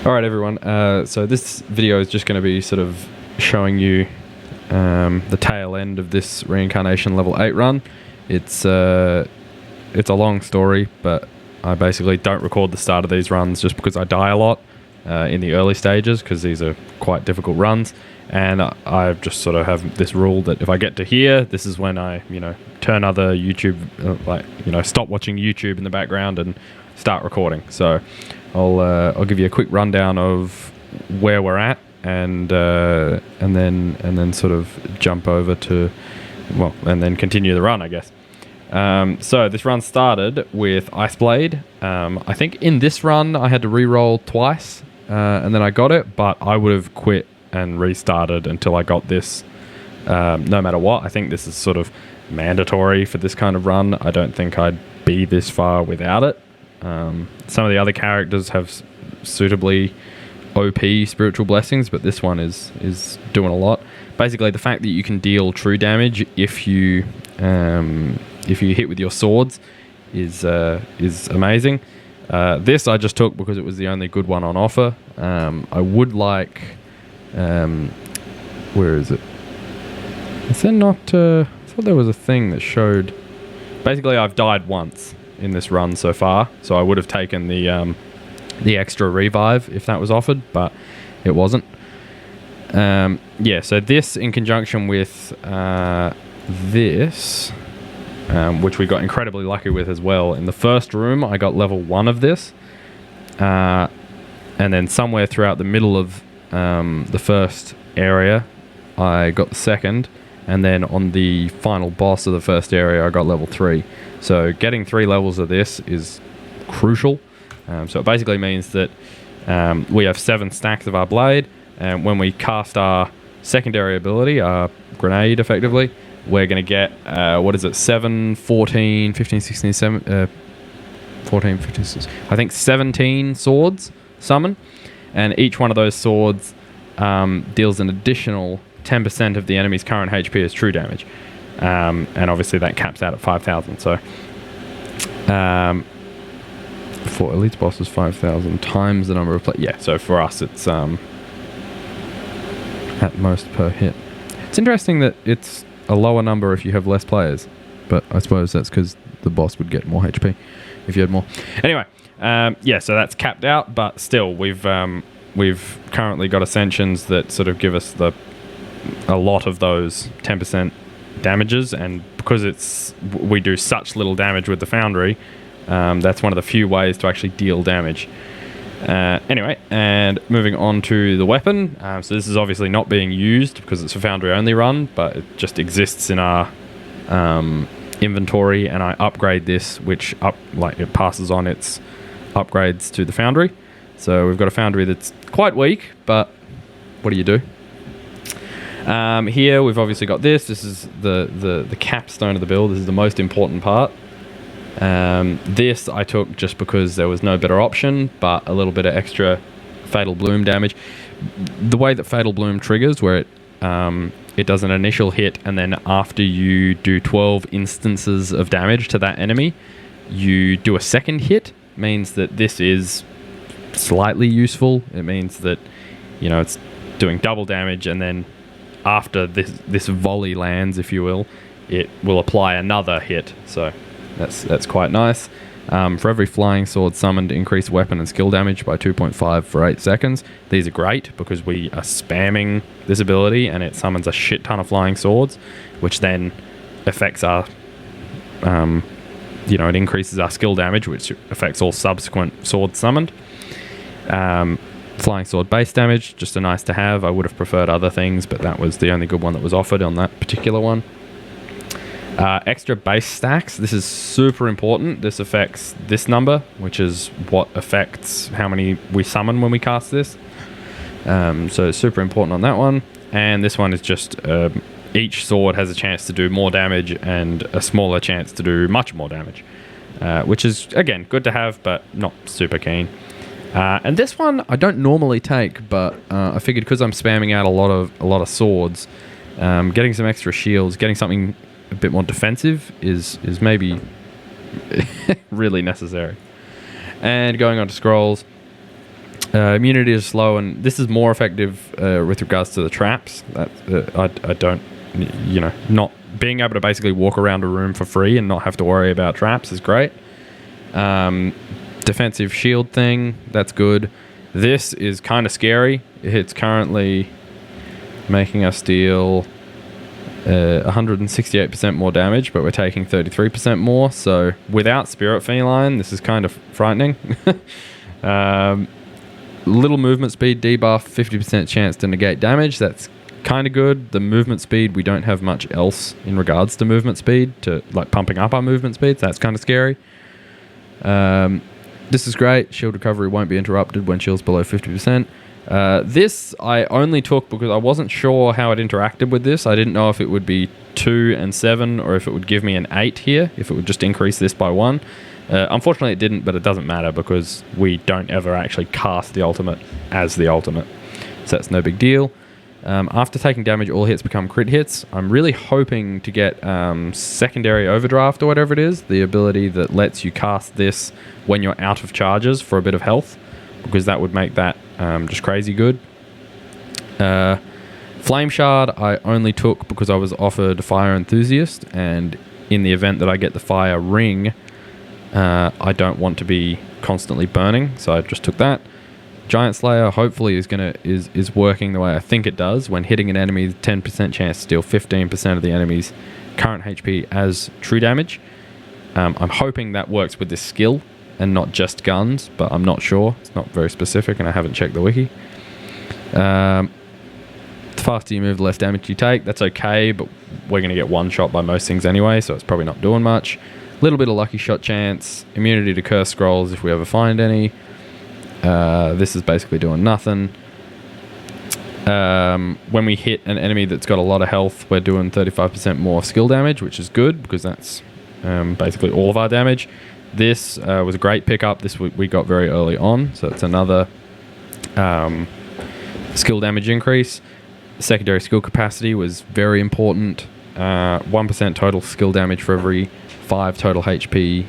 Alright everyone, so this video is just going to be sort of showing you the tail end of this Reincarnation level 8 run. It's a long story, but I basically don't record the start of these runs just because I die a lot in the early stages, because these are quite difficult runs, and I just sort of have this rule that if I get to here, this is when I, turn other YouTube, stop watching YouTube in the background and start recording. So I'll give you a quick rundown of where we're at, and then sort of jump over to, and then continue the run, I guess. So this run started with Iceblade. I think in this run I had to re-roll twice, and then I got it, but I would have quit and restarted until I got this, no matter what. I think this is sort of mandatory for this kind of run. I don't think I'd be this far without it. Some of the other characters have suitably OP spiritual blessings, but this one is doing a lot. Basically, the fact that you can deal true damage if you hit with your swords is amazing. This I just took because it was the only good one on offer. I would like, where is it? Is there not? I thought there was a thing that showed. Basically, I've died once in this run so far, so I would have taken the extra revive if that was offered, but it wasn't. So this in conjunction with this, which we got incredibly lucky with as well. In the first room, I got level 1 of this, and then somewhere throughout the middle of the first area, I got the second, and then on the final boss of the first area, I got level 3. So getting 3 levels of this is crucial. So it basically means that we have 7 stacks of our blade, and when we cast our secondary ability, our grenade effectively, we're going to get, 7, 14, 15, 16, 7, 14, 15, 16, I think 17 swords summon, and each one of those swords deals an additional 10% of the enemy's current HP as true damage. And obviously that caps out at 5,000. So for elite bosses, 5,000 times the number of so for us it's at most per hit. It's interesting that it's a lower number if you have less players, but I suppose that's because the boss would get more HP if you had more. Anyway, so that's capped out, but still we've currently got ascensions that sort of give us a lot of those 10% damages, and because we do such little damage with the Foundry, that's one of the few ways to actually deal damage. Anyway, and moving on to the weapon. So this is obviously not being used because it's a Foundry only run, but it just exists in our inventory, and I upgrade this, which it passes on its upgrades to the Foundry. So we've got a Foundry that's quite weak, but what do you do? Here we've obviously got this. This is the capstone of the build. This is the most important part. This I took just because there was no better option, but a little bit of extra Fatal Bloom damage. The way that Fatal Bloom triggers, where it does an initial hit, and then after you do 12 instances of damage to that enemy, you do a second hit, means that this is slightly useful. It means that it's doing double damage, and then after this volley lands, if you will, it will apply another hit. So that's quite nice. For every flying sword summoned, increase weapon and skill damage by 2.5 for 8 seconds. These are great because we are spamming this ability and it summons a shit ton of flying swords, which then affects our, it increases our skill damage, which affects all subsequent swords summoned. Flying sword base damage, just a nice to have. I would have preferred other things, but that was the only good one that was offered on that particular one. Extra base stacks. This is super important. This affects this number, which is what affects how many we summon when we cast this. So it's super important on that one. And this one is just each sword has a chance to do more damage and a smaller chance to do much more damage, which is, again, good to have, but not super keen. And this one I don't normally take, but I figured because I'm spamming out a lot of swords, getting some extra shields, getting something a bit more defensive is maybe really necessary. And going on to scrolls, Immunity is slow, and this is more effective with regards to the traps. That I don't, not being able to basically walk around a room for free and not have to worry about traps is great. Defensive shield thing, that's good. This is kind of scary. It's currently making us deal 168% more damage, but we're taking 33% more. So without Spirit Feline, this is kind of frightening. Little movement speed debuff, 50% chance to negate damage. That's kind of good. The movement speed, we don't have much else in regards to movement speed, to like pumping up our movement speed. So that's kind of scary. This is great. Shield recovery won't be interrupted when shield's below 50%. This I only took because I wasn't sure how it interacted with this. I didn't know if it would be 2 and 7 or if it would give me an 8 here, if it would just increase this by 1. Unfortunately it didn't, but it doesn't matter because we don't ever actually cast the ultimate as the ultimate. So that's no big deal. After taking damage, all hits become crit hits. I'm really hoping to get secondary overdraft or whatever it is, the ability that lets you cast this when you're out of charges for a bit of health, because that would make that just crazy good. Flame Shard I only took because I was offered Fire Enthusiast, and in the event that I get the Fire Ring, I don't want to be constantly burning, so I just took that. Giant Slayer hopefully is working the way I think it does. When hitting an enemy, 10% chance to deal 15% of the enemy's current HP as true damage. I'm hoping that works with this skill and not just guns, but I'm not sure. It's not very specific and I haven't checked the wiki. The faster you move, the less damage you take. That's okay, but we're going to get one shot by most things anyway, so it's probably not doing much. Little bit of lucky shot chance. Immunity to curse scrolls if we ever find any. This is basically doing nothing. When we hit an enemy that's got a lot of health, we're doing 35% more skill damage, which is good because that's basically all of our damage. This was a great pickup. This we got very early on, so it's another skill damage increase. Secondary skill capacity was very important. 1% total skill damage for every 5 total HP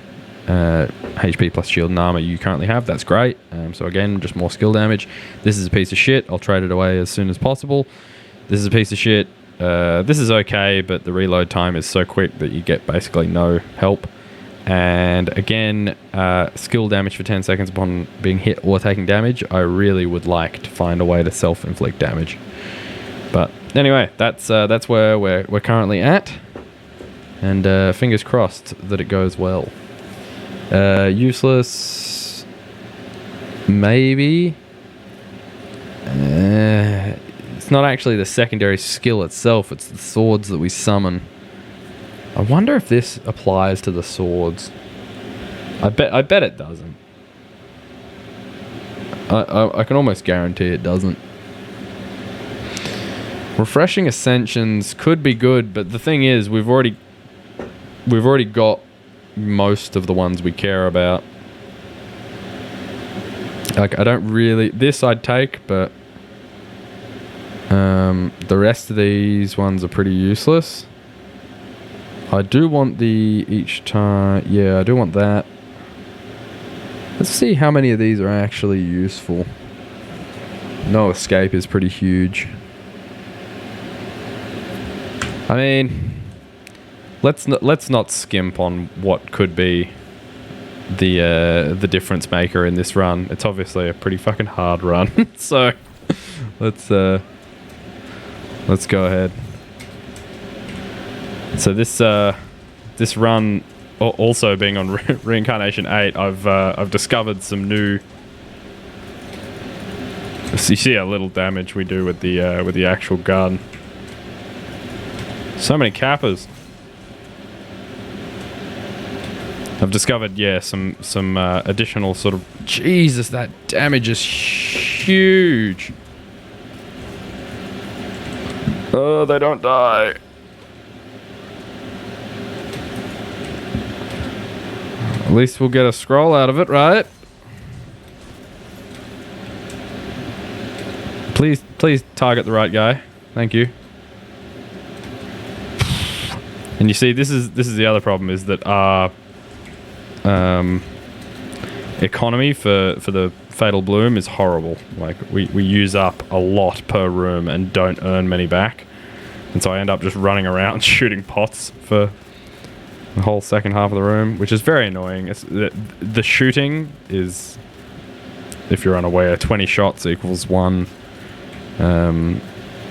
plus shield and armor you currently have. That's great. So again, just more skill damage. This is a piece of shit. I'll trade it away as soon as possible. This is a piece of shit. This is okay, but the reload time is so quick that you get basically no help. And again, skill damage for 10 seconds upon being hit or taking damage. I really would like to find a way to self-inflict damage. But anyway, that's where we're currently at. And fingers crossed that it goes well. Useless, maybe. It's not actually the secondary skill itself, it's the swords that we summon. I wonder if this applies to the swords. I bet it doesn't. I can almost guarantee it doesn't. Refreshing Ascensions could be good, but the thing is, we've already got most of the ones we care about. Like, I don't really... This I'd take, but... the rest of these ones are pretty useless. I do want the each time... Yeah, I do want that. Let's see how many of these are actually useful. No Escape is pretty huge. I mean... Let's not skimp on what could be the difference maker in this run. It's obviously a pretty fucking hard run. So let's go ahead. So this run, also being on Reincarnation 8, I've discovered some new. So you see how little damage we do with the actual gun. So many Kappas. I've discovered, yeah, some additional sort of... Jesus, that damage is huge. Oh, they don't die. At least we'll get a scroll out of it, right? Please target the right guy. Thank you. And you see, this is the other problem, is that our economy for the Fatal Bloom is horrible. Like, we use up a lot per room and don't earn many back. And so I end up just running around shooting pots for the whole second half of the room, which is very annoying. The shooting is, if you're unaware, 20 shots equals 1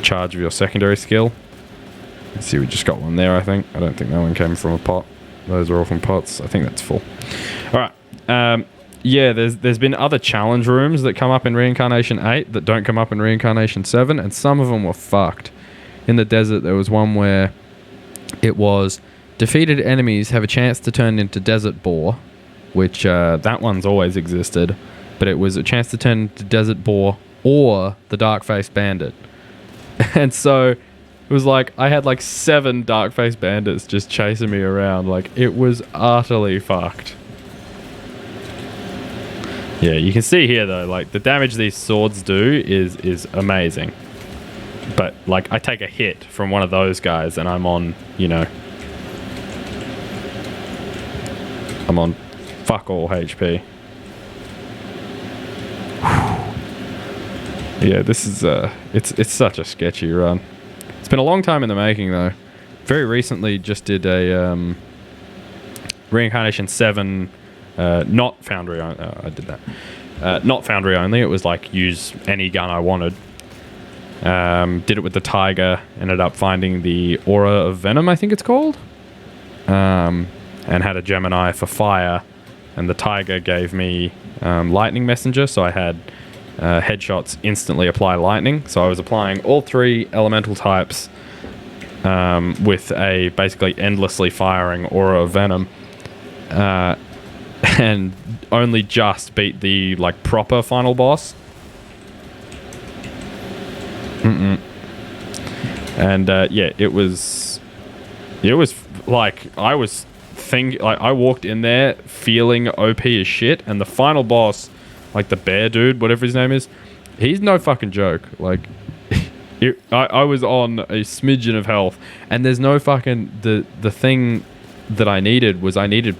charge of your secondary skill. Let's see, we just got one there, I think. I don't think that one came from a pot. Those are all from pots. I think that's full. All right. Yeah, there's been other challenge rooms that come up in Reincarnation 8 that don't come up in Reincarnation 7, and some of them were fucked. In the desert, there was one where it was defeated enemies have a chance to turn into desert boar, which that one's always existed, but it was a chance to turn into desert boar or the dark-faced bandit. And so it was like I had like 7 dark-faced bandits just chasing me around. Like, it was utterly fucked. Yeah, you can see here though, like the damage these swords do is amazing. But like I take a hit from one of those guys and I'm on, you know, I'm on fuck all HP. Yeah, this is it's such a sketchy run. It's been a long time in the making though. Very recently just did a Reincarnation 7 not Foundry I did that. Not Foundry only, it was like use any gun I wanted. Did it with the Tiger, ended up finding the Aura of Venom, I think it's called. And had a Gemini for fire, and the Tiger gave me Lightning Messenger, so I had headshots instantly apply lightning. So I was applying all 3 elemental types with a basically endlessly firing Aura of Venom. And only just beat the like proper final boss. And yeah, it was like I walked in there feeling OP as shit, and the final boss, like the bear dude, whatever his name is, he's no fucking joke. Like I was on a smidgen of health, and there's no fucking the thing that I needed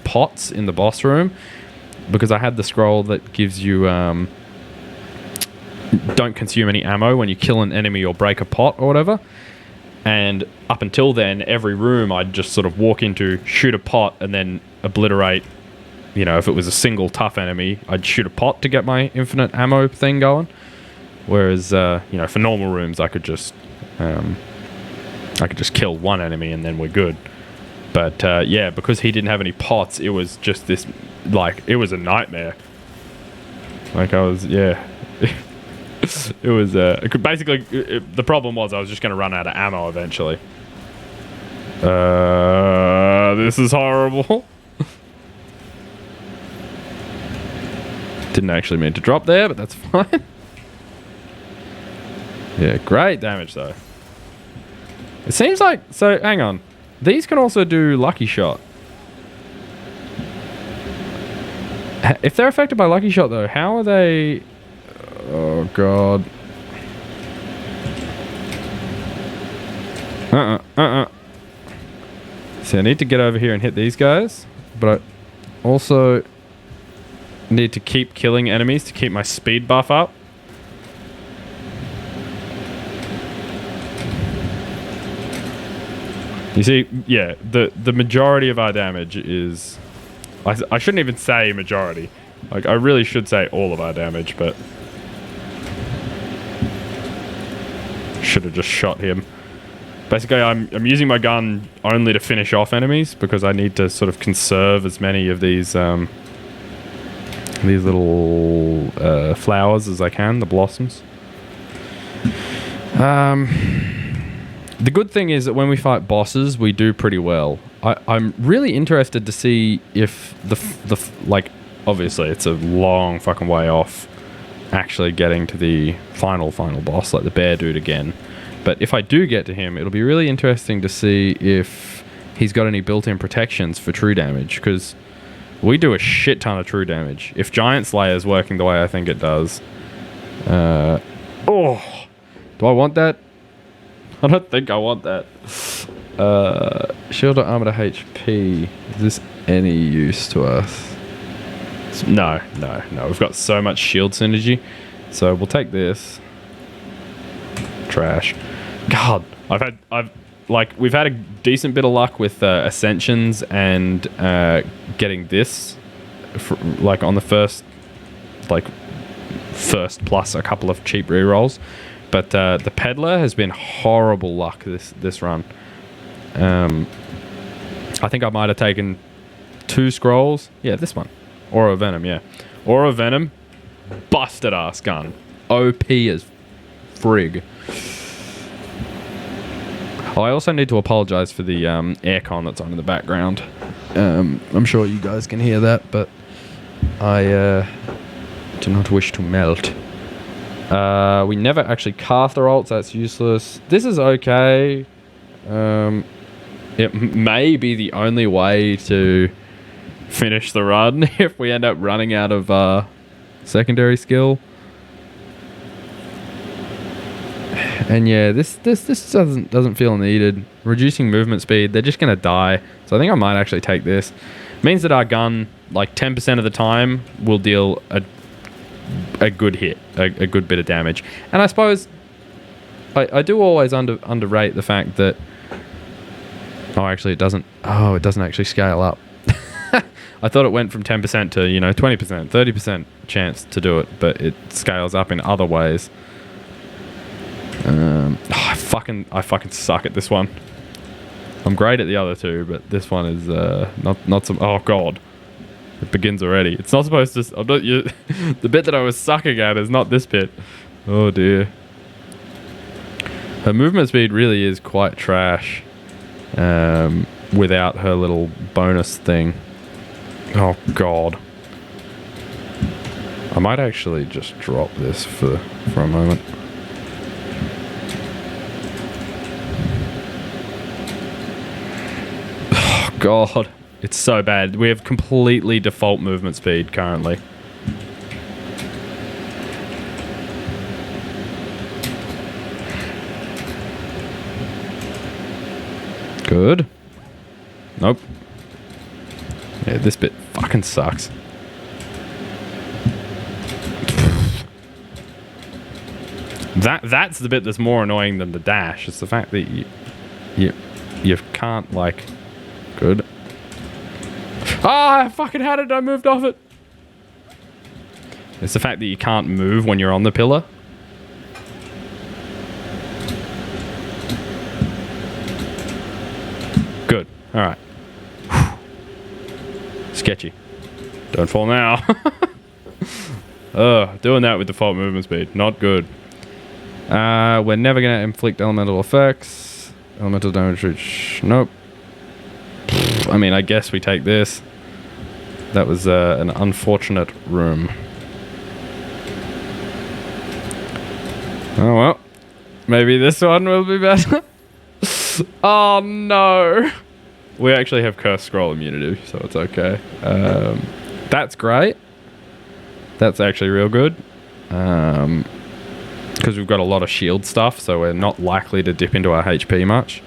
pots in the boss room, because I had the scroll that gives you don't consume any ammo when you kill an enemy or break a pot or whatever. And up until then, every room I'd just sort of walk into, shoot a pot, and then obliterate. You know, if it was a single tough enemy, I'd shoot a pot to get my infinite ammo thing going. Whereas, you know, for normal rooms, I could just kill one enemy and then we're good. But yeah, because he didn't have any pots, it was just this, like, it was a nightmare. Like yeah. It was, the problem was I was just going to run out of ammo eventually. This is horrible. Didn't actually mean to drop there, but that's fine. Yeah, great damage though. It seems like, so hang on. These can also do Lucky Shot. If they're affected by Lucky Shot though, how are they... Oh god. So I need to get over here and hit these guys, but I also need to keep killing enemies to keep my speed buff up. You see, yeah, the majority of our damage is... I shouldn't even say majority. Like, I really should say all of our damage, but... Should have just shot him. Basically, I'm using my gun only to finish off enemies, because I need to sort of conserve as many of these little flowers as I can, the blossoms. The good thing is that when we fight bosses, we do pretty well. I'm really interested to see if like, obviously it's a long fucking way off actually getting to the final boss, like the bear dude again. But if I do get to him, it'll be really interesting to see if he's got any built-in protections for true damage, because we do a shit ton of true damage. If Giant Slayer is working the way I think it does. Oh, do I want that? I don't think I want that. Shield or armor to HP. Is this any use to us? No. We've got so much shield synergy. So we'll take this. Trash. God, we've had a decent bit of luck with ascensions and getting this, on the first plus a couple of cheap rerolls. But the peddler has been horrible luck this run. I think I might have taken 2 scrolls. Yeah, this one. Aura Venom, yeah. Aura Venom, busted ass gun. OP as frig. Oh, I also need to apologise for the aircon that's on in the background. I'm sure you guys can hear that, but I do not wish to melt. We never actually cast our ult, so that's useless. This is okay. It may be the only way to finish the run if we end up running out of secondary skill. And yeah, this doesn't feel needed. Reducing movement speed, they're just gonna die. So I think I might actually take this. Means that our gun, 10% of the time, will deal a good hit, a good bit of damage. And I suppose I do always underrate the fact that it doesn't actually scale up. I thought it went from 10% to 20%, 30% chance to do it, but it scales up in other ways. I fucking suck at this one. I'm great at the other two, but this one is not some. Oh god, it begins already. It's not supposed to. The bit that I was sucking at is not this bit. Oh dear. Her movement speed really is quite trash. Without her little bonus thing. Oh god. I might actually just drop this for a moment. Oh god. It's so bad. We have completely default movement speed currently. Good. Nope. Yeah, this bit fucking sucks. That's the bit that's more annoying than the dash. It's the fact that you can't good. Ah, I fucking had it. I moved off it. It's the fact that you can't move when you're on the pillar. Good. All right. Sketchy. Don't fall now. Doing that with default movement speed. Not good. We're never going to inflict elemental effects. Elemental damage reach. Nope. I mean, I guess we take this. That was an unfortunate room. Oh well. Maybe this one will be better. Oh no. We actually have cursed scroll immunity, so it's okay. That's great. That's actually real good. Because we've got a lot of shield stuff, so we're not likely to dip into our HP much.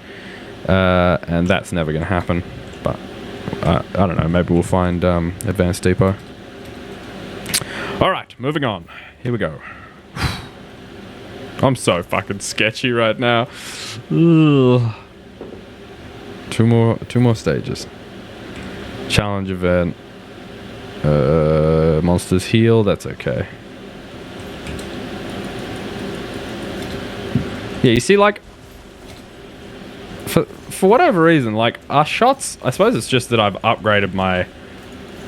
And that's never going to happen. But I don't know, maybe we'll find Advanced Depot. Alright, moving on. Here we go. I'm so fucking sketchy right now. Ugh. Two more stages. Challenge event. Monsters heal, that's okay. Yeah, you see, for whatever reason, our shots, I suppose it's just that I've upgraded my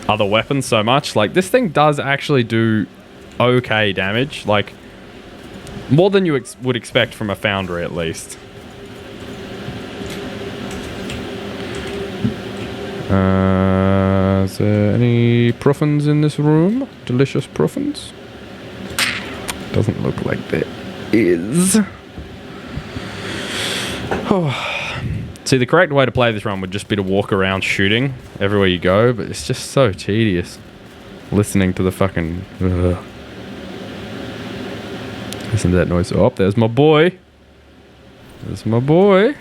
other weapons so much. This thing does actually do okay damage. More than you would expect from a Foundry, at least. Is there any pruffins in this room? Delicious pruffins? Doesn't look like there is. Oh. See, the correct way to play this run would just be to walk around shooting everywhere you go, but it's just so tedious. Listening to the fucking... Listen to that noise. Oh, there's my boy. There's my boy.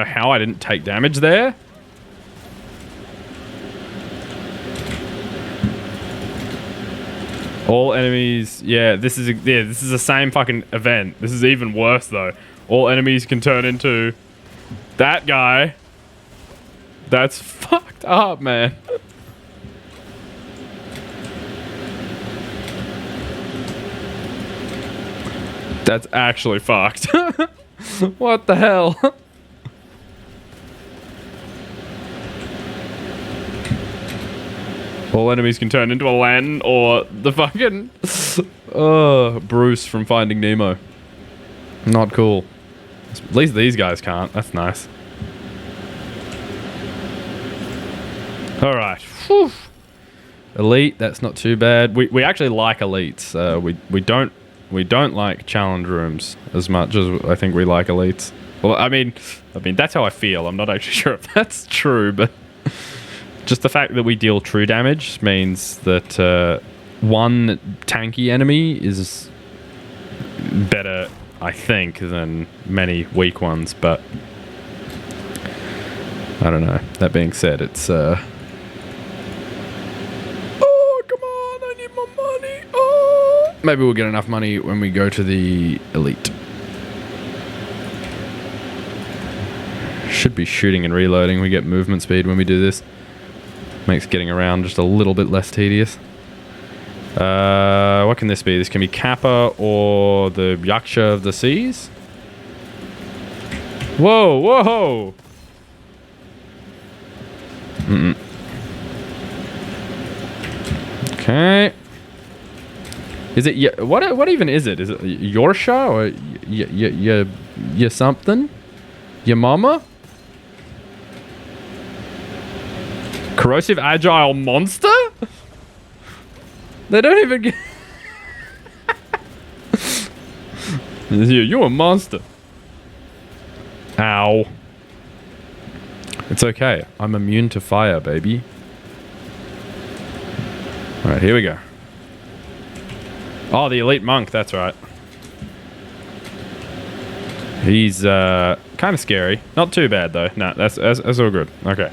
know how I didn't take damage there. All enemies, yeah, this is the same fucking event. This is even worse though. All enemies can turn into that guy. That's fucked up, man. That's actually fucked. What the hell? All enemies can turn into a Lan or the fucking Bruce from Finding Nemo. Not cool. At least these guys can't. That's nice. Alright. Elite, that's not too bad. We actually like elites. We don't like challenge rooms as much as I think we like elites. Well, I mean that's how I feel. I'm not actually sure if that's true, but just the fact that we deal true damage means that one tanky enemy is better, I think, than many weak ones, but I don't know. That being said, it's oh, come on, I need more money. Oh, maybe we'll get enough money when we go to the elite. Should be shooting and reloading. We get movement speed when we do this. Makes getting around just a little bit less tedious. What can this be? This can be Kappa or the Yaksha of the Seas. Whoa, whoa! Okay. Is it what even is it? Is it Yorsha or your something? Your mama? Corrosive agile monster? They don't even get... You're a monster. Ow. It's okay. I'm immune to fire, baby. Alright, here we go. Oh, the elite monk, that's right. He's kind of scary. Not too bad, though. No, that's all good. Okay.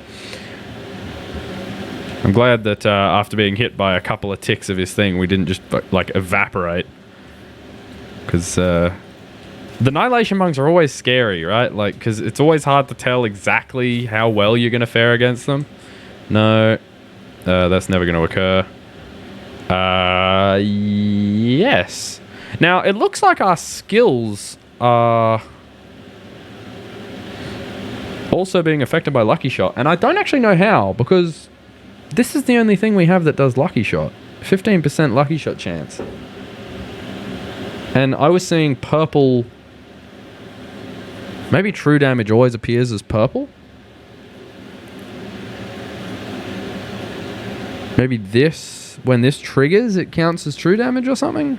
I'm glad that after being hit by a couple of ticks of his thing, we didn't just, like, evaporate. Because the Annihilation Monks are always scary, right? Like, because it's always hard to tell exactly how well you're going to fare against them. No. That's never going to occur. Yes. Now, it looks like our skills are also being affected by Lucky Shot. And I don't actually know how, because this is the only thing we have that does Lucky Shot. 15% Lucky Shot chance. And I was seeing purple... Maybe true damage always appears as purple? Maybe this... When this triggers, it counts as true damage or something?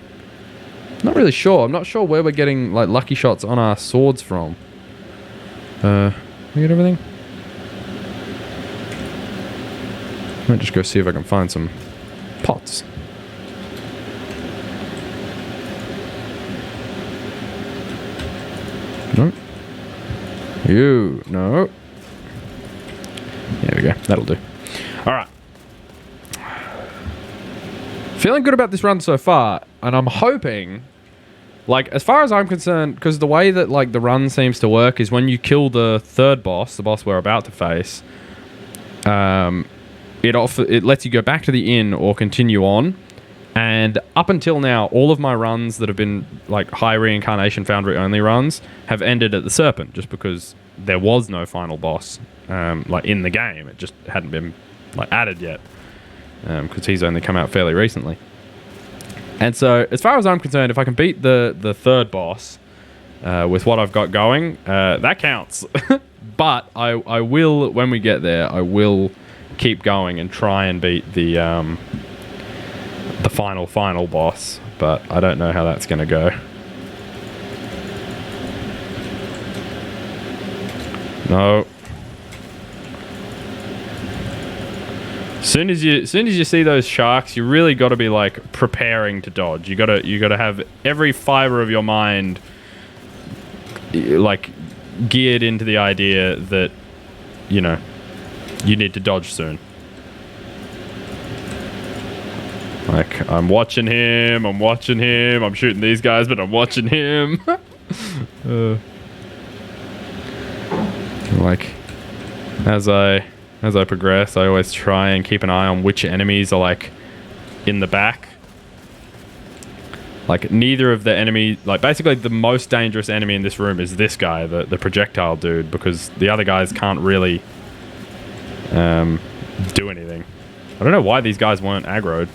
Not really sure. I'm not sure where we're getting, like, Lucky Shots on our swords from. We get everything? Might just go see if I can find some pots. No. You. No. There we go. That'll do. Alright. Feeling good about this run so far, and I'm hoping, like, as far as I'm concerned, because the way that, like, the run seems to work is when you kill the third boss, the boss we're about to face, it lets you go back to the inn or continue on. And up until now, all of my runs that have been like high reincarnation Foundry only runs have ended at the Serpent, just because there was no final boss like in the game. It just hadn't been like added yet, because he's only come out fairly recently. And so, as far as I'm concerned, if I can beat the third boss with what I've got going, that counts. But I will, when we get there, I will keep going and try and beat the final boss, but I don't know how that's going to go. No. Soon as you see those sharks, you really got to be like preparing to dodge. You got to have every fiber of your mind like geared into the idea that, you know, you need to dodge soon. Like, I'm watching him, I'm shooting these guys, but I'm watching him. Like, as I progress, I always try and keep an eye on which enemies are, like, in the back. Like, neither of the enemy... Like, basically, the most dangerous enemy in this room is this guy, the projectile dude, because the other guys can't really do anything. I don't know why these guys weren't aggroed.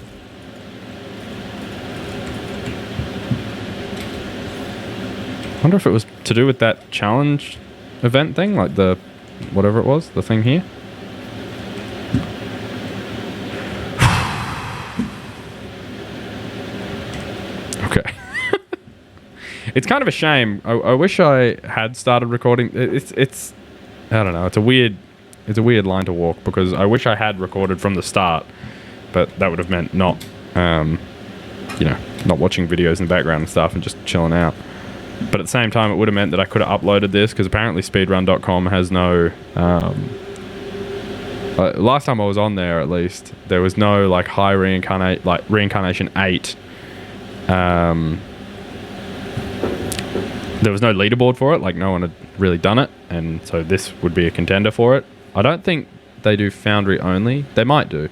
I wonder if it was to do with that challenge event thing, like the... whatever it was, the thing here. Okay. It's kind of a shame. I wish I had started recording. It's I don't know. It's a weird line to walk, because I wish I had recorded from the start, but that would have meant not, you know, not watching videos in the background and stuff and just chilling out. But at the same time, it would have meant that I could have uploaded this, because apparently speedrun.com has no... last time I was on there, at least, there was no, like, high Reincarnation 8. There was no leaderboard for it. Like, no one had really done it. And so this would be a contender for it. I don't think they do Foundry only. They might do.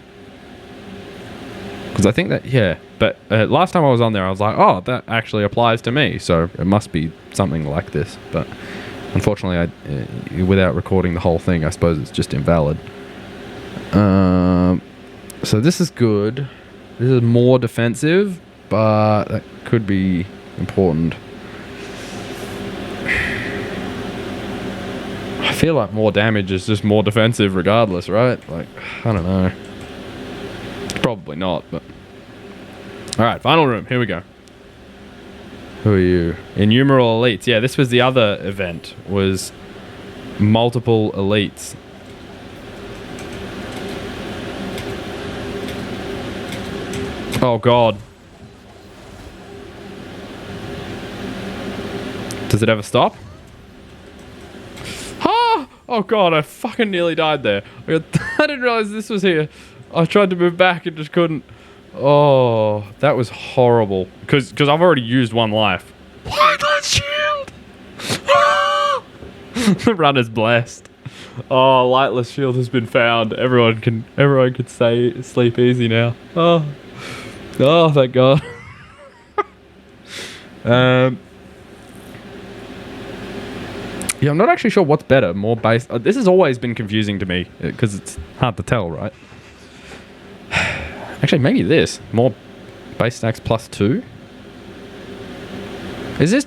Because I think that... Yeah. But last time I was on there, I was like, oh, that actually applies to me. So it must be something like this. But unfortunately, without recording the whole thing, I suppose it's just invalid. So this is good. This is more defensive, but that could be important. I feel like more damage is just more defensive regardless, right? Like, I don't know. Probably not, but... Alright, final room. Here we go. Who are you? Innumerable elites. Yeah, this was the other event. Was multiple elites. Oh, God. Does it ever stop? Ah! Oh, God, I fucking nearly died there. I didn't realize this was here. I tried to move back and just couldn't. Oh, that was horrible. Because I've already used one life. Lightless shield! The run is blessed. Oh, lightless shield has been found. Everyone can sleep easy now. Oh, thank God. Yeah, I'm not actually sure what's better. More base. This has always been confusing to me because it's hard to tell, right? Actually, maybe this. More base stacks plus 2. Is this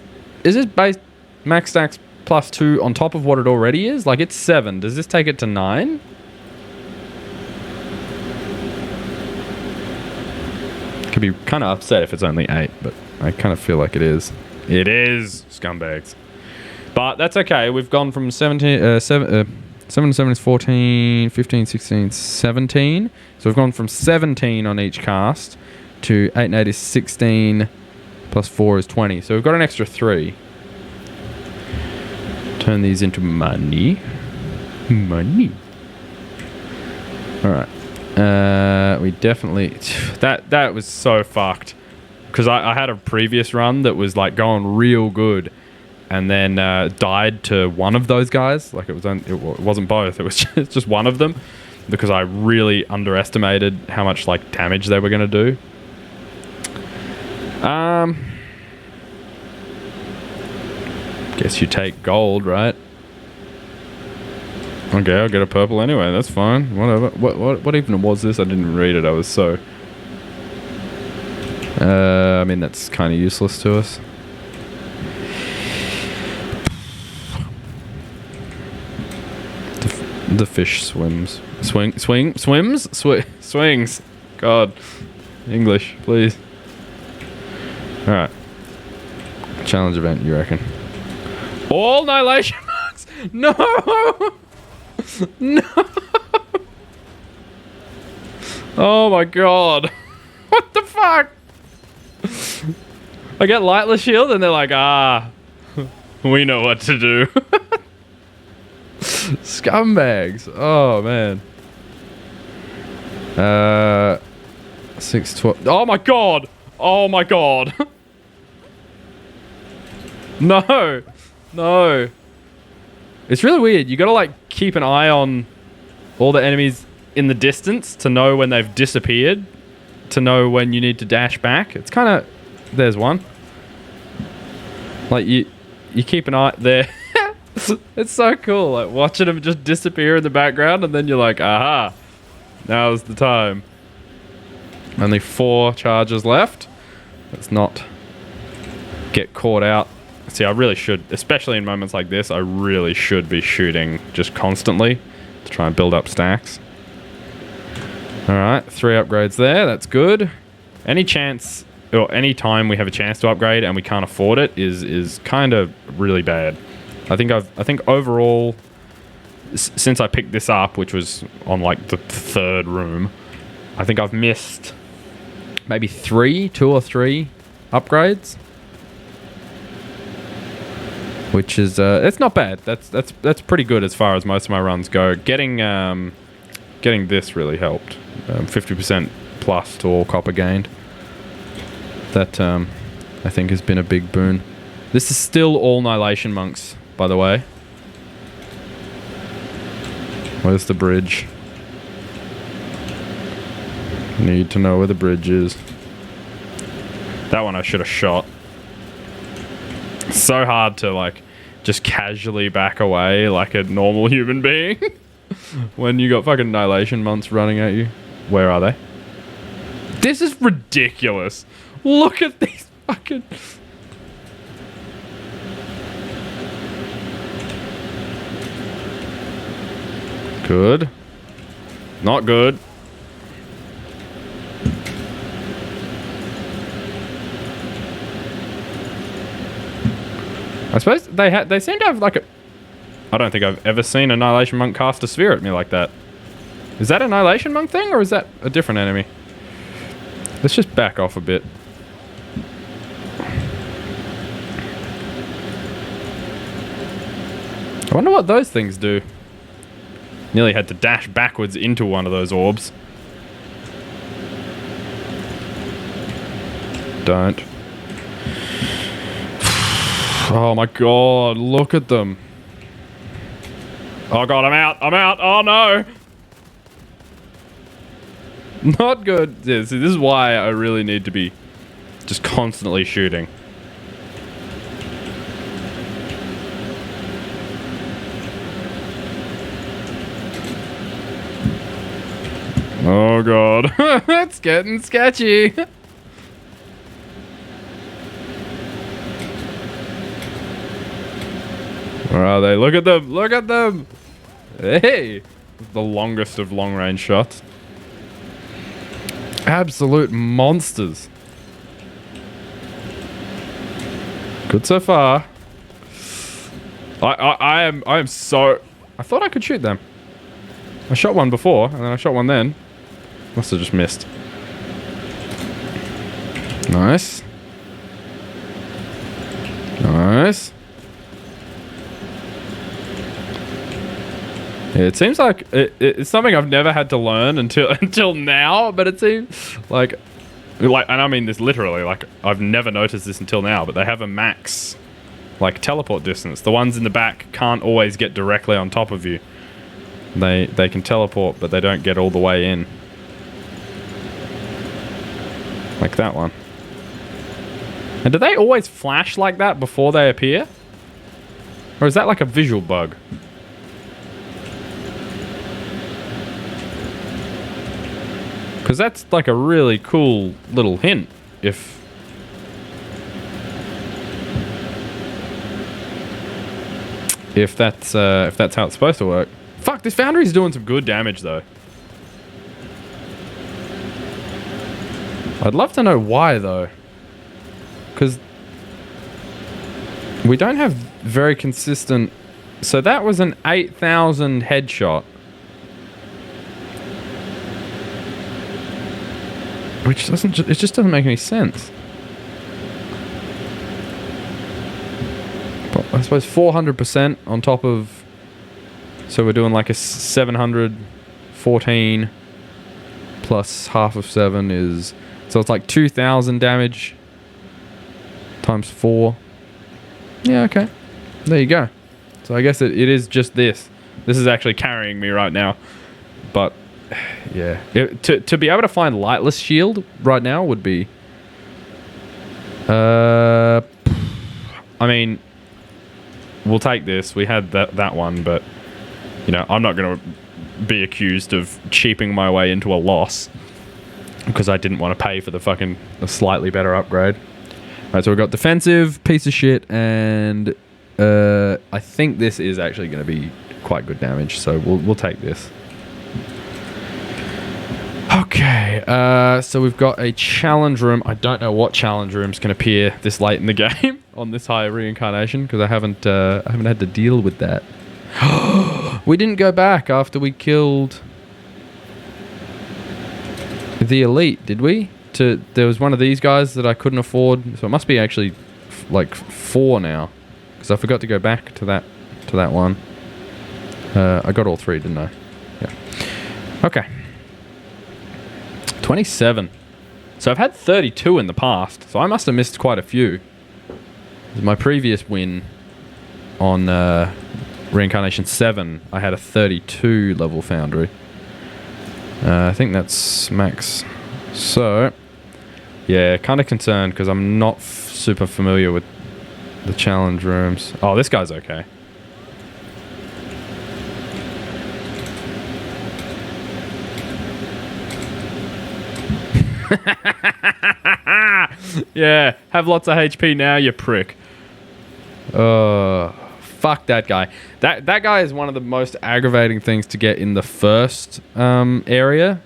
base max stacks plus 2 on top of what it already is? Like, it's 7. Does this take it to 9? Could be kind of upset if it's only 8, but I kind of feel like it is. It is, scumbags. But that's okay. We've gone from 7 to 7 is 14, 15, 16, 17. So we've gone from 17 on each cast to 8 and 8 is 16 plus 4 is 20. So we've got an extra 3. Turn these into money. Money. Alright. We definitely... That was so fucked. Because I had a previous run that was like going real good. And then died to one of those guys. Like, it wasn't both. It was just one of them. Because I really underestimated how much, like, damage they were going to do. Guess you take gold, right? Okay, I'll get a purple anyway. That's fine. Whatever. What even was this? I didn't read it. I was so... I mean, that's kind of useless to us. The fish swims. Swings. God. English, please. Alright. Challenge event, you reckon? All annihilation marks! No! No! Oh my God. What the fuck? I get lightless shield and they're like, we know what to do. Scumbags. Oh, man. 612. Oh, my God. Oh, my God. No. No. It's really weird. You gotta, like, keep an eye on all the enemies in the distance to know when they've disappeared, to know when you need to dash back. It's kind of... There's one. Like, you keep an eye there. It's so cool, like, watching them just disappear in the background, and then you're like, aha, now's the time. Only 4 charges left. Let's not get caught out. See, I really should, especially in moments like this, I really should be shooting just constantly to try and build up stacks. Alright, 3 upgrades there, that's good. Any chance, or any time we have a chance to upgrade and we can't afford it is kind of really bad. I think overall, since I picked this up, which was on like the 3rd room, I think I've missed maybe 2 or 3 upgrades. Which is, it's not bad. That's pretty good as far as most of my runs go. Getting this really helped. 50% plus to all copper gained. That, I think has been a big boon. This is still all Annihilation Monks, by the way. Where's the bridge? Need to know where the bridge is. That one I should have shot. So hard to, like, just casually back away like a normal human being when you got fucking Annihilation Monks running at you. Where are they? This is ridiculous. Look at these fucking... Good. Not good. I suppose they seem to have like a... I don't think I've ever seen an Annihilation Monk cast a sphere at me like that. Is that an Annihilation Monk thing, or is that a different enemy? Let's just back off a bit. I wonder what those things do. Nearly had to dash backwards into one of those orbs. Don't. Oh my god, look at them. Oh god, I'm out, oh no! Not good. Yeah, see, this is why I really need to be just constantly shooting. Oh god, it's getting sketchy. Where are they? Look at them! Look at them! Hey! The longest of long-range shots. Absolute monsters. Good so far. I am so... I thought I could shoot them. I shot one before, and then I shot one then. Must have just missed. Nice. Nice. Yeah, it seems like it's something I've never had to learn until now, but it seems like, and I mean this literally, like I've never noticed this until now, but they have a max, like, teleport distance. The ones in the back can't always get directly on top of you. They can teleport, but they don't get all the way in. Like that one. And do they always flash like that before they appear? Or is that like a visual bug? Because that's like a really cool little hint. If that's how it's supposed to work. Fuck, this Foundry's doing some good damage though. I'd love to know why though. Because we don't have very consistent... So that was an 8,000 headshot. Which doesn't... It just doesn't make any sense. But I suppose 400% on top of So we're doing like a 714 plus half of 7 is... So it's like 2,000 damage times 4. Yeah, okay. There you go. So I guess it is just this. This is actually carrying me right now. But, yeah. To be able to find Lightless Shield right now would be... I mean, we'll take this. We had that one, but, you know, I'm not going to be accused of cheaping my way into a loss because I didn't want to pay for the fucking slightly better upgrade. Alright, so we've got defensive, piece of shit, and I think this is actually going to be quite good damage, so we'll take this. Okay, so we've got a challenge room. I don't know what challenge rooms can appear this late in the game on this high reincarnation because I haven't had to deal with that. We didn't go back after we killed the elite, did we? There was one of these guys that I couldn't afford, so it must be actually like 4 now because I forgot to go back to that one. I got all 3, didn't I? Yeah. Okay. 27. So I've had 32 in the past, so I must have missed quite a few. My previous win on Reincarnation 7, I had a 32 level Foundry. I think that's max. So, yeah, kind of concerned because I'm not super familiar with the challenge rooms. Oh, this guy's okay. Yeah, have lots of HP now, you prick. Fuck that guy. That guy is one of the most aggravating things to get in the first area.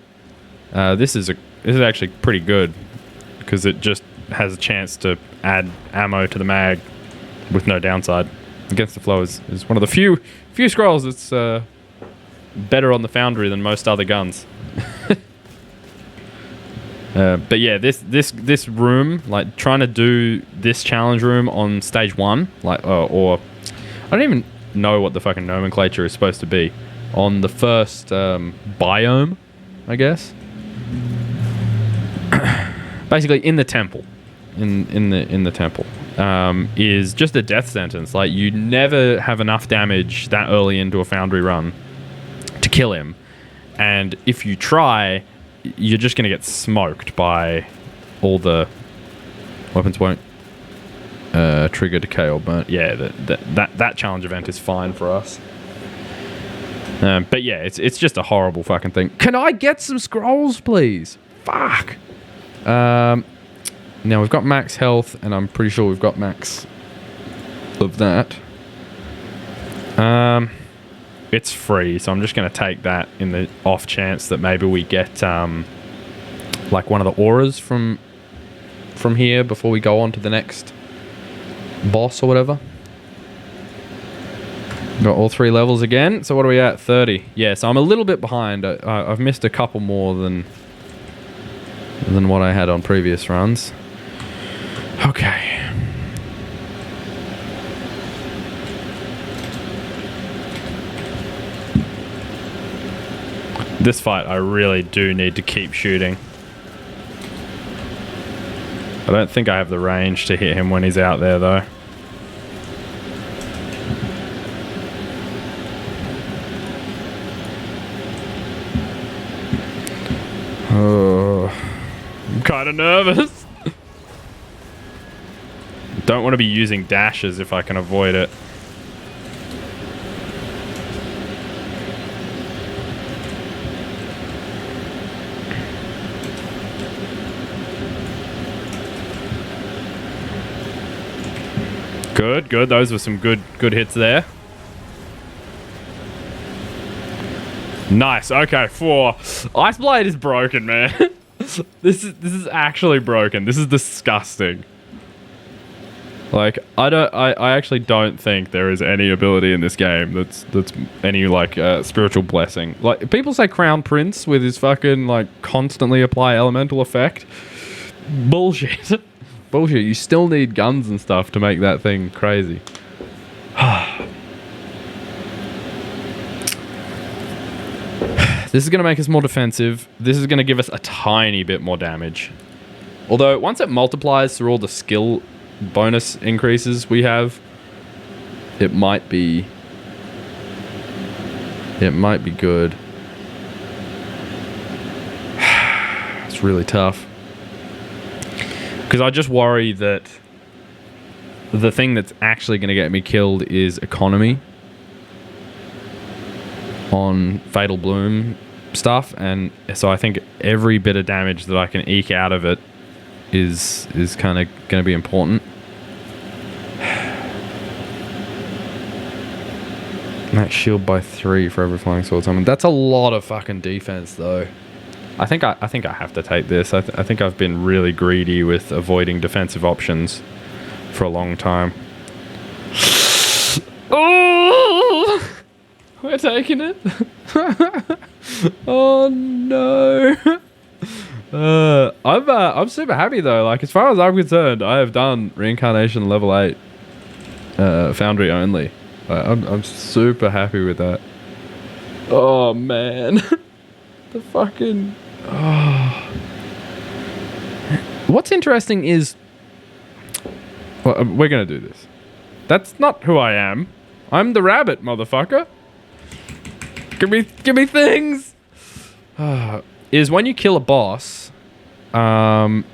This is actually pretty good because it just has a chance to add ammo to the mag with no downside. Against the Flow is one of the few scrolls that's better on the Foundry than most other guns. But yeah, this room, like trying to do this challenge room on stage 1, like or I don't even know what the fucking nomenclature is supposed to be on the first biome, I guess. Basically, in the temple, in the temple, is just a death sentence. Like you never have enough damage that early into a Foundry run to kill him, and if you try, you're just going to get smoked by all the weapons won't trigger decay or burn. Yeah, that challenge event is fine for us. But yeah, it's just a horrible fucking thing. Can I get some scrolls, please? Fuck. Now we've got max health, and I'm pretty sure we've got max of that. It's free, so I'm just going to take that in the off chance that maybe we get like one of the auras from here before we go on to the next boss or whatever. Got all 3 levels again. So what are we at? 30. Yeah, so I'm a little bit behind. I've missed a couple more than what I had on previous runs. Okay. This fight, I really do need to keep shooting. I don't think I have the range to hit him when he's out there, though. Oh, I'm kind of nervous. Don't want to be using dashes if I can avoid it. Good. Those were some good hits there. Nice. Okay, 4. Ice Blade is broken, man. This is actually broken. This is disgusting. Like I actually don't think there is any ability in this game that's any like spiritual blessing. Like people say Crown Prince with his fucking like constantly apply elemental effect. Bullshit. Bullshit. You still need guns and stuff to make that thing crazy. This is going to make us more defensive. This is going to give us a tiny bit more damage. Although, once it multiplies through all the skill bonus increases we have, it might be good. It's really tough. Because I just worry that the thing that's actually going to get me killed is economy on Fatal Bloom stuff, and so I think every bit of damage that I can eke out of it is kind of going to be important. Max shield by 3 for every flying sword summon. That's a lot of fucking defense, though. I think I have to take this. I think I've been really greedy with avoiding defensive options for a long time. Oh, we're taking it. Oh no. I'm super happy though. Like, as far as I'm concerned, I have done Reincarnation level 8 Foundry only. I'm super happy with that. Oh man. The fucking... Oh. What's interesting is... Well, we're gonna do this. That's not who I am. I'm the rabbit, motherfucker. Give me things. Is when you kill a boss. When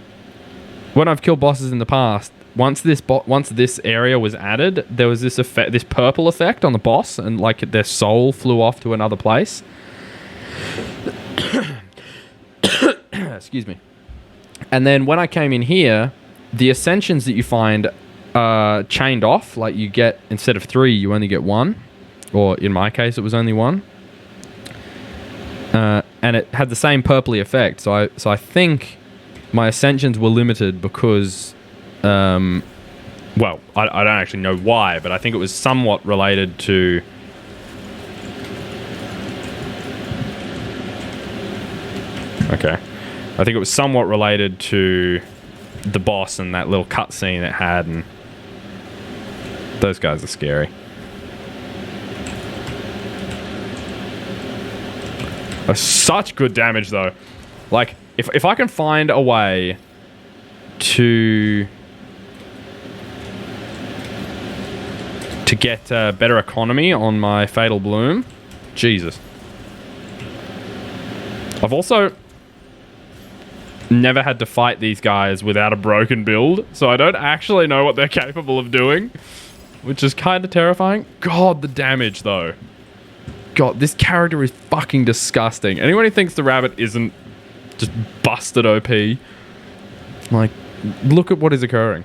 I've killed bosses in the past, once this area was added, there was this effect, this purple effect on the boss, and like their soul flew off to another place. Excuse me. And then when I came in here, the ascensions that you find are chained off. Like, you get, instead of 3, you only get 1. Or in my case, it was only 1. And it had the same purpley effect. So I think my ascensions were limited because... well, I don't actually know why, but I think it was somewhat related to... Okay. I think it was somewhat related to the boss and that little cutscene it had, and those guys are scary. Such good damage though. Like, if I can find a way to get better economy on my Fatal Bloom, Jesus. I've also never had to fight these guys without a broken build, so I don't actually know what they're capable of doing, which is kind of terrifying. God, the damage though. God, this character is fucking disgusting. Anyone who thinks the rabbit isn't just busted OP, like, look at what is occurring.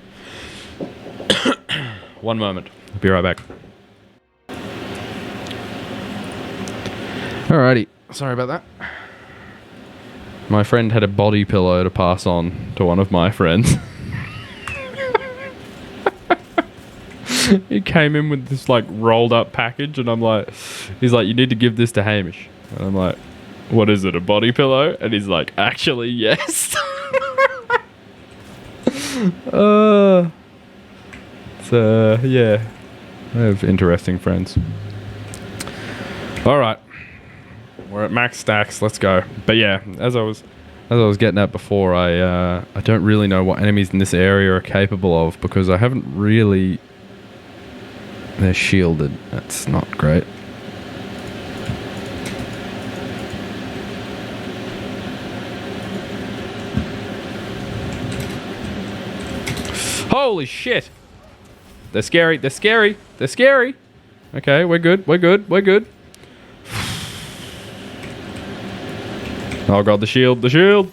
One moment. I'll be right back. Alrighty. Sorry about that. My friend had a body pillow to pass on to one of my friends. He came in with this like rolled up package, and I'm like, he's like, you need to give this to Hamish. And I'm like, what is it, a body pillow? And he's like, actually, yes. Yeah, I have interesting friends. All right, we're at max stacks. Let's go. But yeah, as I was getting at before, I don't really know what enemies in this area are capable of because I haven't really. They're shielded. That's not great. Holy shit! They're scary. They're scary. They're scary. Okay, we're good. We're good. We're good. Oh god, the shield. The shield.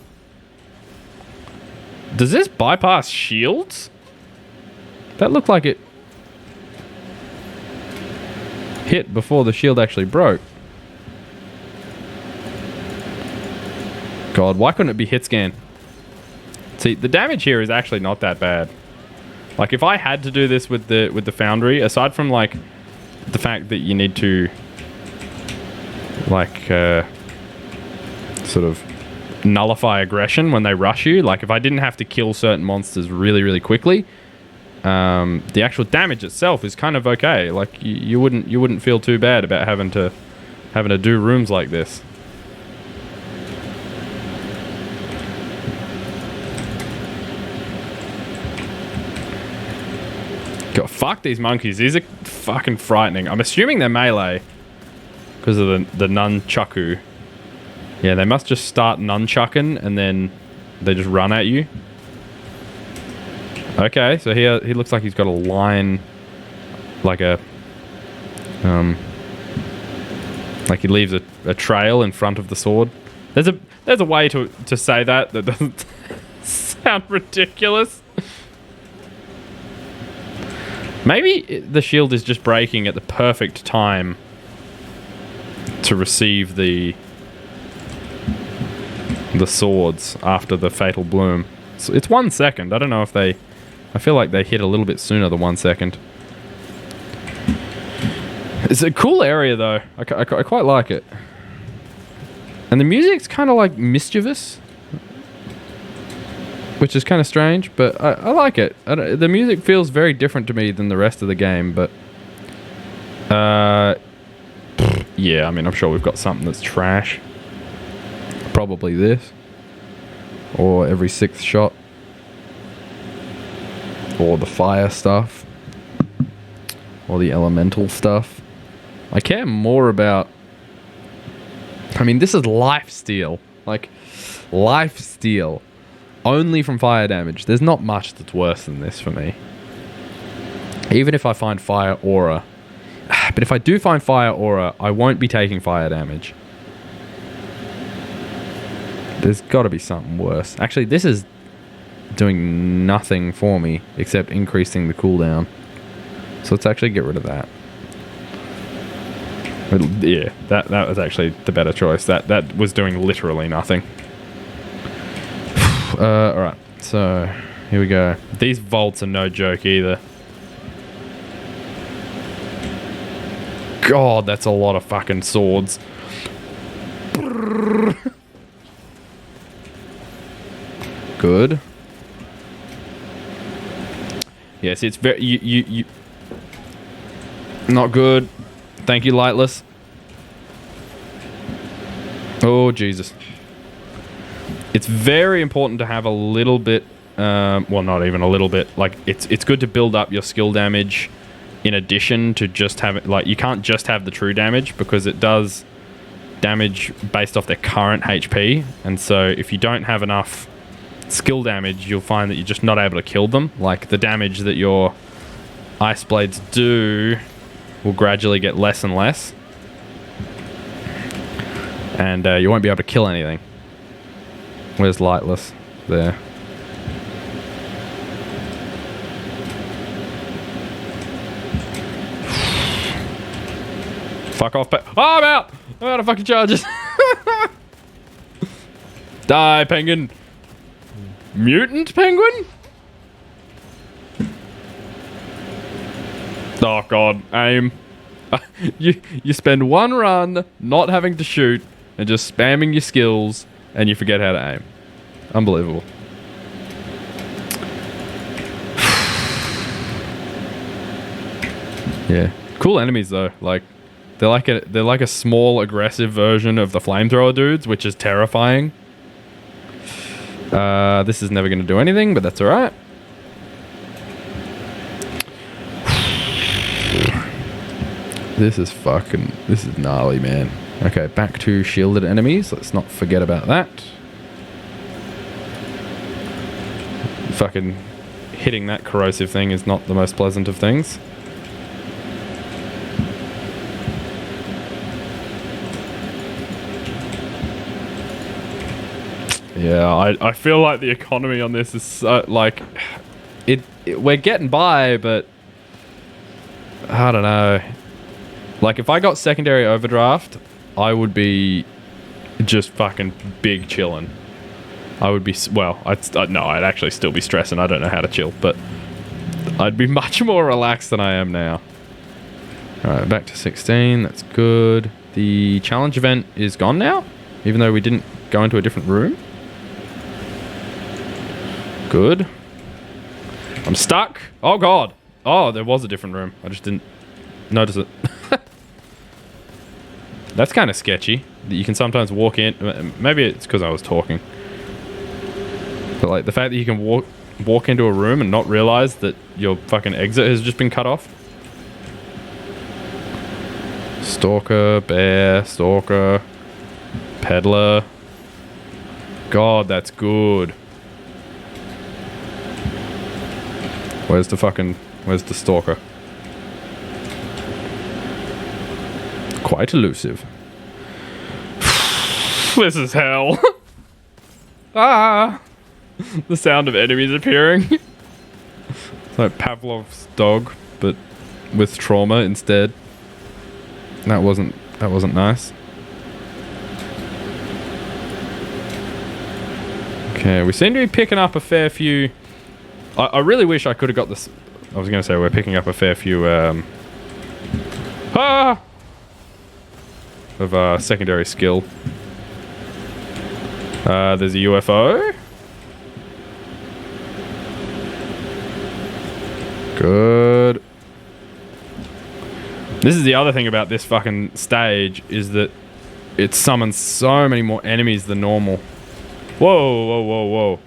Does this bypass shields? That looked like it hit before the shield actually broke. God, why couldn't it be hit scan? See, the damage here is actually not that bad. Like, if I had to do this with the Foundry, aside from like the fact that you need to like sort of nullify aggression when they rush you, like if I didn't have to kill certain monsters really, really quickly, the actual damage itself is kind of okay. Like you wouldn't feel too bad about having to do rooms like this. God, fuck these monkeys. These are fucking frightening. I'm assuming they're melee because of the nunchaku. Yeah, they must just start nunchucking and then they just run at you. Okay, so here he looks like he's got a line, like a like he leaves a trail in front of the sword. There's a way to say that doesn't sound ridiculous. Maybe the shield is just breaking at the perfect time to receive the swords after the fatal bloom. So it's 1 second. I don't know if they... I feel like they hit a little bit sooner than 1 second. It's a cool area though. I quite like it. And the music's kind of like mischievous, which is kind of strange, but I like it. The music feels very different to me than the rest of the game, but yeah, I mean, I'm sure we've got something that's trash. Probably this, or every 6th shot, or the fire stuff, or the elemental stuff. I care more about... I mean, this is lifesteal. Like, lifesteal. Only from fire damage. There's not much that's worse than this for me. Even if I find fire aura. But if I do find fire aura, I won't be taking fire damage. There's got to be something worse. Actually, this is doing nothing for me except increasing the cooldown. So let's actually get rid of that. Yeah, that was actually the better choice. That was doing literally nothing. Alright, so here we go. These vaults are no joke either. God, that's a lot of fucking swords. Good. Yes, it's very... You not good. Thank you, Lightless. Oh, Jesus. It's very important to have a little bit... well, not even a little bit. Like, it's good to build up your skill damage in addition to just have it... Like, you can't just have the true damage because it does damage based off their current HP. And so if you don't have enough skill damage, you'll find that you're just not able to kill them. Like, the damage that your Ice Blades do will gradually get less and less. And you won't be able to kill anything. Where's Lightless? There. Fuck off. Oh, I'm out! I'm out of fucking charges. Die, penguin. Mutant penguin? Oh god, aim. You spend one run not having to shoot and just spamming your skills and you forget how to aim. Unbelievable. Yeah. Cool enemies though. Like they're like a small aggressive version of the flamethrower dudes, which is terrifying. This is never going to do anything, but that's alright. This is gnarly, man. Okay, back to shielded enemies. Let's not forget about that. Fucking hitting that corrosive thing is not the most pleasant of things. Yeah, I feel like the economy on this is so, like... we're getting by, but... I don't know. Like, if I got secondary overdraft, I would be just fucking big chillin'. I would be... Well, no, I'd actually still be stressing. I don't know how to chill, but... I'd be much more relaxed than I am now. Alright, back to 16. That's good. The challenge event is gone now, even though we didn't go into a different room. Good. I'm stuck. Oh, God. Oh, there was a different room. I just didn't notice it. That's kind of sketchy. You can sometimes walk in. Maybe it's because I was talking. But, like, the fact that you can walk walk into a room and not realize that your fucking exit has just been cut off? Stalker, bear, stalker, peddler. God, that's good. Where's the stalker? Quite elusive. This is hell. Ah! The sound of enemies appearing. It's like Pavlov's dog, but with trauma instead. That wasn't nice. Okay, we seem to be picking up a fair few. I really wish I could have got this. I was going to say we're picking up a fair few of secondary skill. There's a UFO. Good. This is the other thing about this fucking stage, is that it summons so many more enemies than normal. Whoa, whoa, whoa, whoa.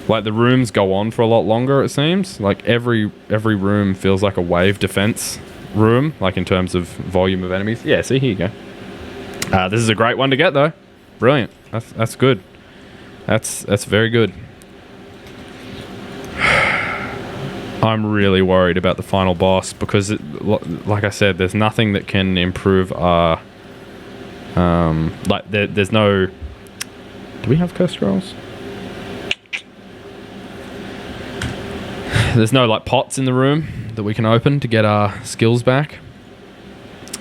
Like, the rooms go on for a lot longer, it seems. Like, every room feels like a wave defense room, like in terms of volume of enemies. Yeah, see, here you go. This is a great one to get, though. Brilliant. That's good. That's very good. I'm really worried about the final boss because, like I said, there's nothing that can improve our... like, there's no... Do we have curse scrolls? There's no, like, pots in the room that we can open to get our skills back.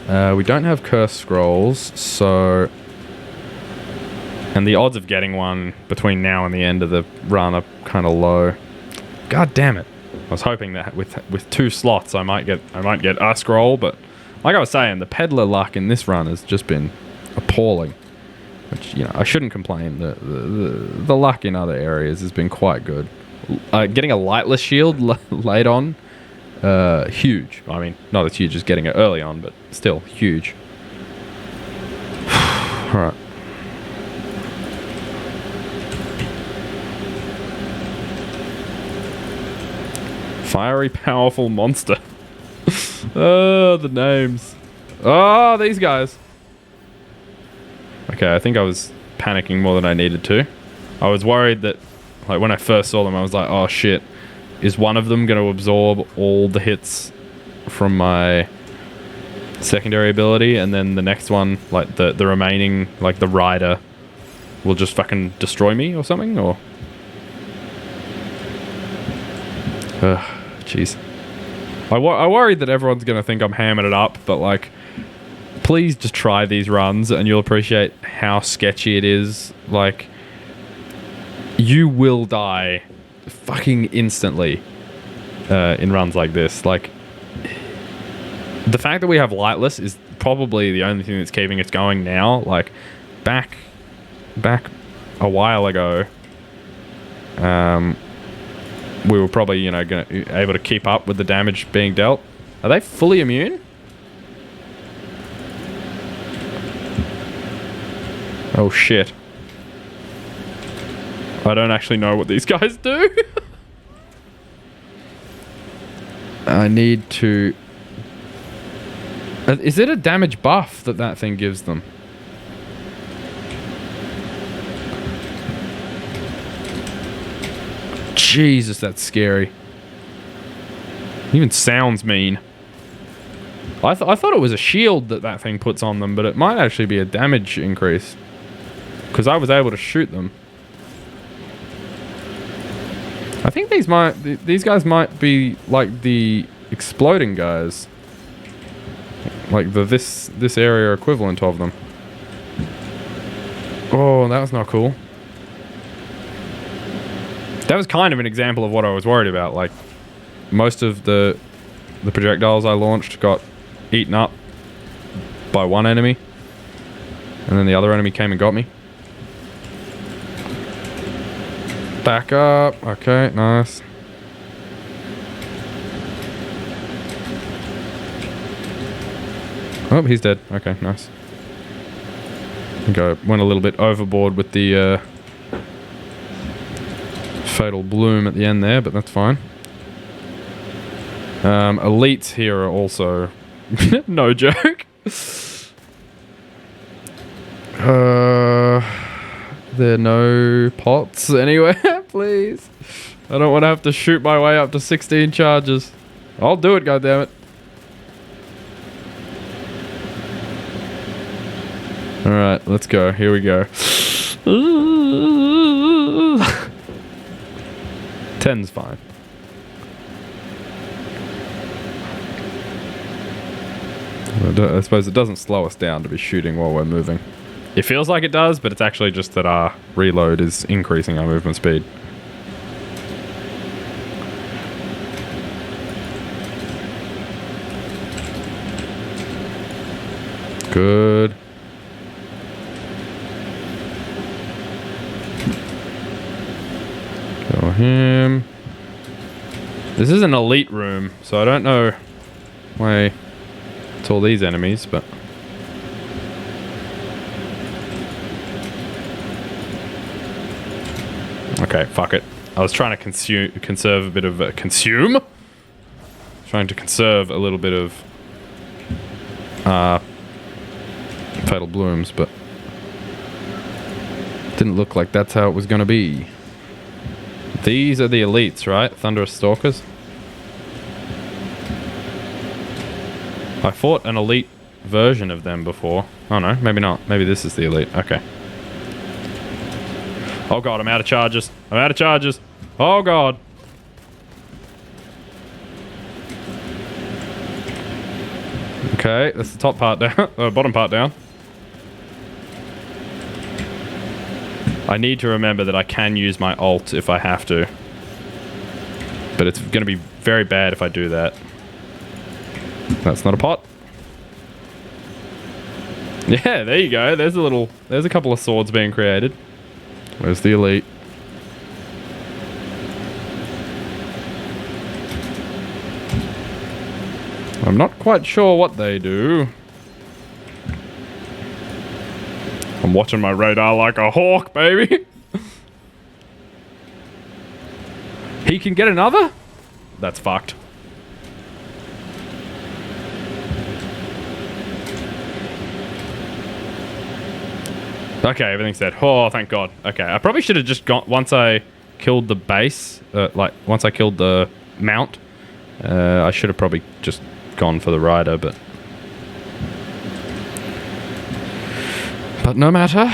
We don't have curse scrolls, so... And the odds of getting one between now and the end of the run are kind of low. God damn it. I was hoping that with 2 slots I might get a scroll, but like I was saying, the peddler luck in this run has just been appalling. Which, you know, I shouldn't complain. The luck in other areas has been quite good. Getting a lightless shield laid on, huge. I mean, not as huge as getting it early on, but still huge. Alright. Fiery, powerful monster. Oh, the names. Oh, these guys. Okay, I think I was panicking more than I needed to. I was worried that, like, when I first saw them, I was like, oh shit, is one of them going to absorb all the hits from my secondary ability, and then the next one, like the remaining, like the rider, will just fucking destroy me or something, or... Jeez. I worried that everyone's going to think I'm hamming it up, but, like, please just try these runs and you'll appreciate how sketchy it is. Like, you will die fucking instantly in runs like this. Like, the fact that we have lightless is probably the only thing that's keeping us going now. Like, back a while ago, we were probably, you know, able to keep up with the damage being dealt. Are they fully immune? Oh shit. I don't actually know what these guys do. I need to... Is it a damage buff that thing gives them? Jesus, that's scary. Even sounds mean. I thought it was a shield that thing puts on them, but it might actually be a damage increase. Because I was able to shoot them. I think these guys might be like the exploding guys. Like this area equivalent of them. Oh, that was not cool. That was kind of an example of what I was worried about. Like, most of the projectiles I launched got eaten up by one enemy, and then the other enemy came and got me. Back up. Okay, nice. Oh, he's dead. Okay, nice. I think I went a little bit overboard with the Fatal Bloom at the end there, but that's fine. Elites here are also no joke. There are no pots anywhere, please. I don't want to have to shoot my way up to 16 charges. I'll do it, goddammit. Alright, let's go. Here we go. 10's fine. I suppose it doesn't slow us down to be shooting while we're moving. It feels like it does, but it's actually just that our reload is increasing our movement speed. Good. Kill him. This is an elite room, so I don't know why it's all these enemies, but... Okay, fuck it. I was trying to conserve a bit of... Trying to conserve a little bit of... Fatal Blooms, but... Didn't look like that's how it was gonna be. These are the elites, right? Thunderous Stalkers. I fought an elite version of them before. Oh no, maybe not. Maybe this is the elite. Okay. Oh god, I'm out of charges. I'm out of charges. Oh god. Okay, that's the top part down. Bottom part down. I need to remember that I can use my ult if I have to. But it's going to be very bad if I do that. That's not a pot. Yeah, there you go. There's a couple of swords being created. Where's the elite? I'm not quite sure what they do. I'm watching my radar like a hawk, baby. He can get another? That's fucked. Okay, everything's dead. Oh, thank God. Okay, I probably should have just gone... Once I killed the base, once I killed the mount, I should have probably just gone for the rider, but... But no matter.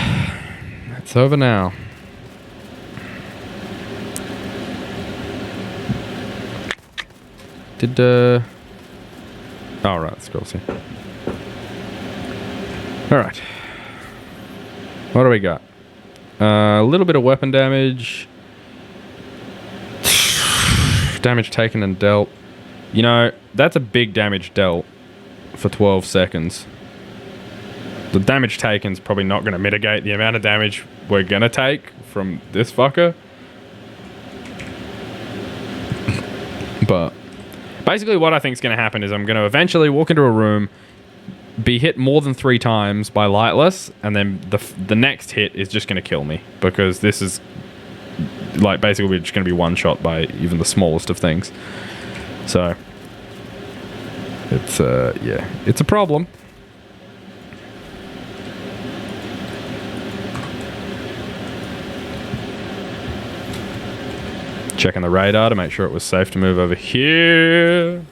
It's over now. Did, oh, right, scrolls here. Alright. What do we got? A little bit of weapon damage. Damage taken and dealt. You know, that's a big damage dealt for 12 seconds. The damage taken is probably not going to mitigate the amount of damage we're going to take from this fucker. But basically what I think is going to happen is I'm going to eventually walk into a room, be hit more than 3 times by Lightless, and then the next hit is just going to kill me. Because this is, like, basically we're just going to be one-shot by even the smallest of things. So, it's, yeah, it's a problem. Checking the radar to make sure it was safe to move over here.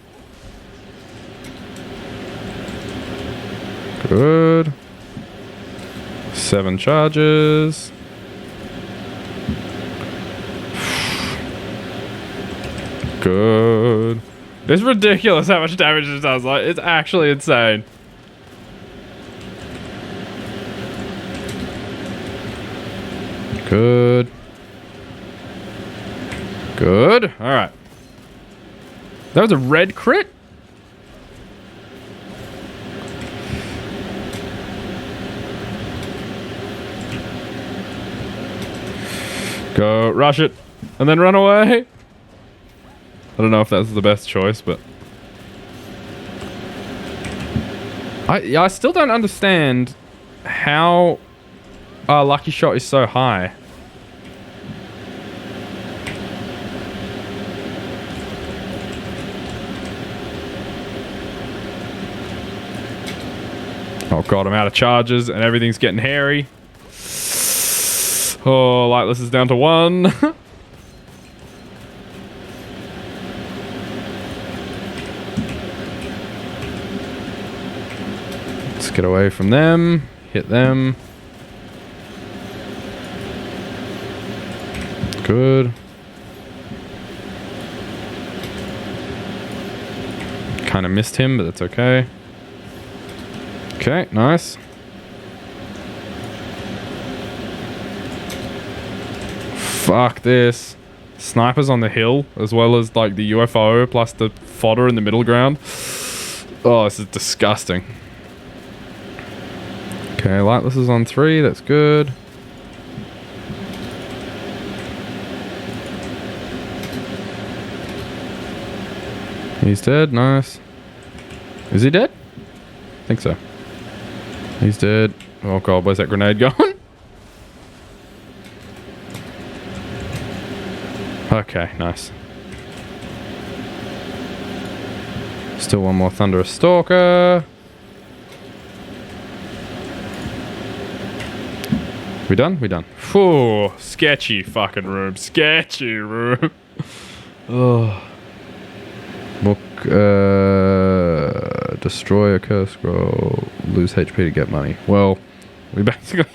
Good. 7 charges. Good. It's ridiculous how much damage this does. Like, it's actually insane. Good. Good. Alright. That was a red crit? Go rush it. And then run away. I don't know if that's the best choice, but... I still don't understand how our lucky shot is so high. Oh god, I'm out of charges and everything's getting hairy. Oh, Lightless is down to 1. Let's get away from them. Hit them. Good. Kind of missed him, but that's okay. Okay, nice. Fuck this. Snipers on the hill, as well as like the UFO, plus the fodder in the middle ground. Oh, this is disgusting. Okay, Lightless is on 3, that's good. He's dead, nice. Is he dead? I think so. He's dead. Oh god, where's that grenade going? Okay, nice. Still one more Thunderous Stalker. We done? We done. Phew, sketchy fucking room. Sketchy room. Oh. Book, destroy a curse scroll, lose HP to get money. Well, we basically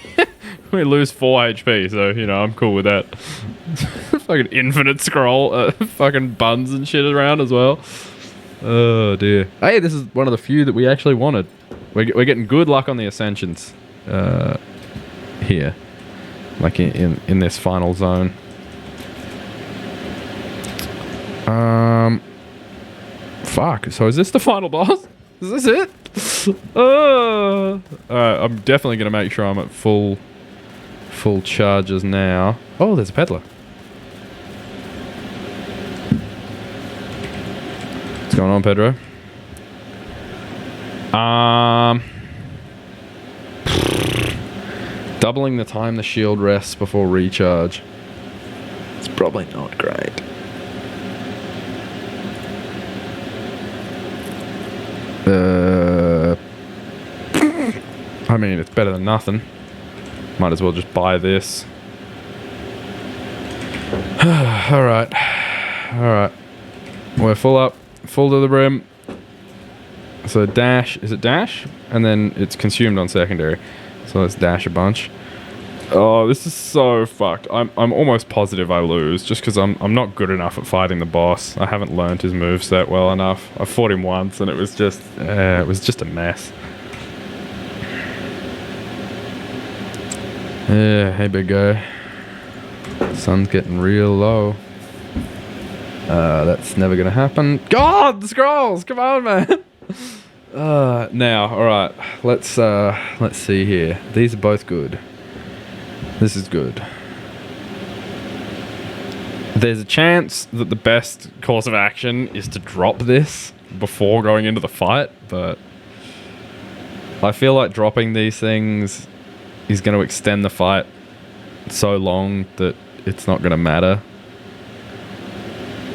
we lose 4 HP, so you know I'm cool with that. Fucking infinite scroll, fucking buns and shit around as well. Oh dear. Hey, this is one of the few that we actually wanted. We're getting good luck on the ascensions here, like in this final zone. Fuck, so is this the final boss? Is this it? Alright, I'm definitely going to make sure I'm at full charges now. Oh, there's a peddler. What's going on, Pedro? Doubling the time the shield rests before recharge. It's probably not great. I mean, it's better than nothing. Might as well just buy this. Alright. Alright. We're full up. Full to the brim. So dash. Is it dash? And then it's consumed on secondary. So let's dash a bunch. Oh, this is so fucked. I'm almost positive I lose just because I'm not good enough at fighting the boss. I haven't learned his moveset well enough. I fought him once and it was just a mess. Yeah, hey big guy. Sun's getting real low. That's never gonna happen. God, the scrolls! Come on, man. Now, all right. Let's see here. These are both good. This is good. There's a chance that the best course of action is to drop this before going into the fight, but I feel like dropping these things is going to extend the fight so long that it's not going to matter.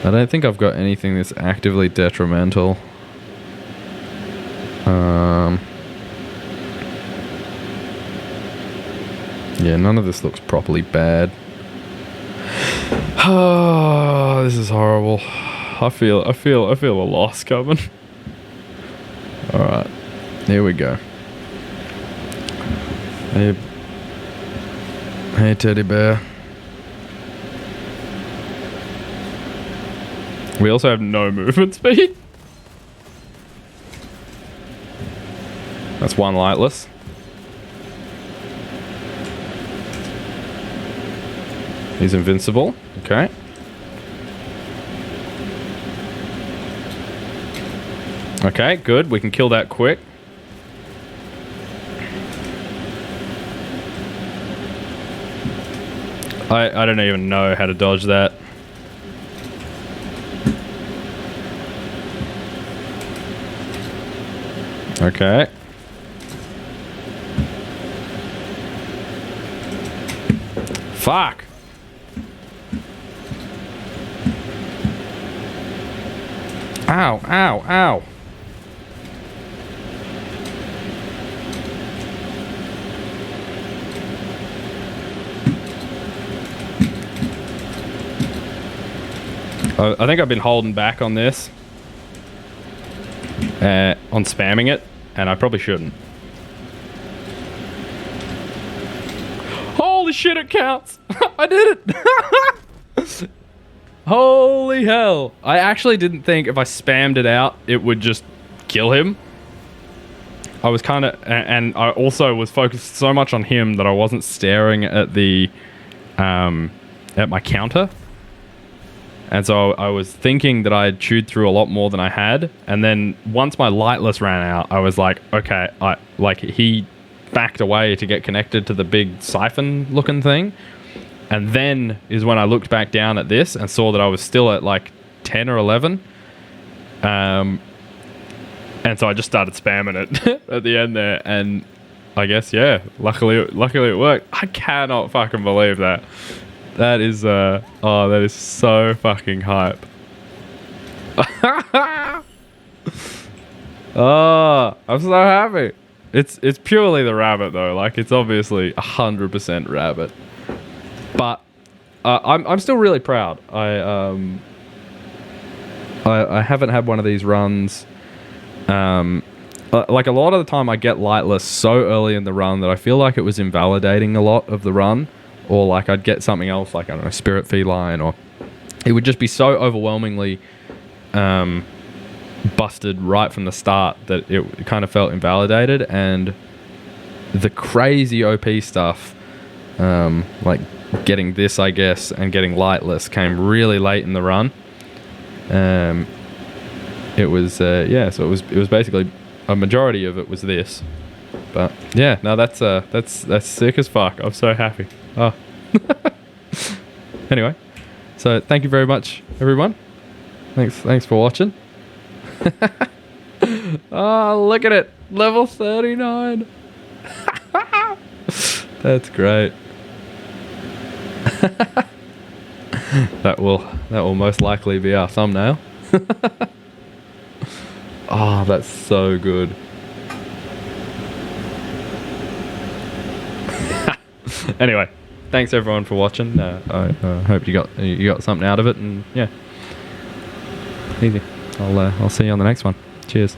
I don't think I've got anything that's actively detrimental. Yeah, none of this looks properly bad. Oh, this is horrible. I feel a loss coming. All right, here we go. Hey, teddy bear. We also have no movement speed. That's one Lightless. He's invincible. Okay. Okay, good. We can kill that quick. I don't even know how to dodge that. Okay. Fuck. Ow, ow, ow. I think I've been holding back on this, on spamming it, and I probably shouldn't. Holy shit, it counts! I did it! Holy hell! I actually didn't think if I spammed it out, it would just kill him. I was kind of, and I also was focused so much on him that I wasn't staring at the, at my counter. And so I was thinking that I had chewed through a lot more than I had. And then once my lightless ran out, I was like, okay, he backed away to get connected to the big siphon looking thing. And then is when I looked back down at this and saw that I was still at like 10 or 11. And so I just started spamming it at the end there. And I guess, yeah, luckily it worked. I cannot fucking believe that. That is, that is so fucking hype. Oh, I'm so happy. It's purely the rabbit though. Like, it's obviously 100% rabbit. But I'm still really proud. I haven't had one of these runs. Like, a lot of the time I get lightless so early in the run that I feel like it was invalidating a lot of the run. Or like I'd get something else, like, I don't know, Spirit Feline, or it would just be so overwhelmingly busted right from the start that it kind of felt invalidated. And the crazy OP stuff, like getting this, I guess, and getting lightless came really late in the run. It was yeah, so it was basically a majority of it was this. But yeah, no, that's sick as fuck. I'm so happy. Oh. Anyway, so thank you very much, everyone. Thanks for watching. Oh, look at it, level 39. That's great. That will most likely be our thumbnail. Oh, that's so good. Anyway, thanks everyone for watching. I hope you got something out of it, and yeah, easy. I'll see you on the next one. Cheers.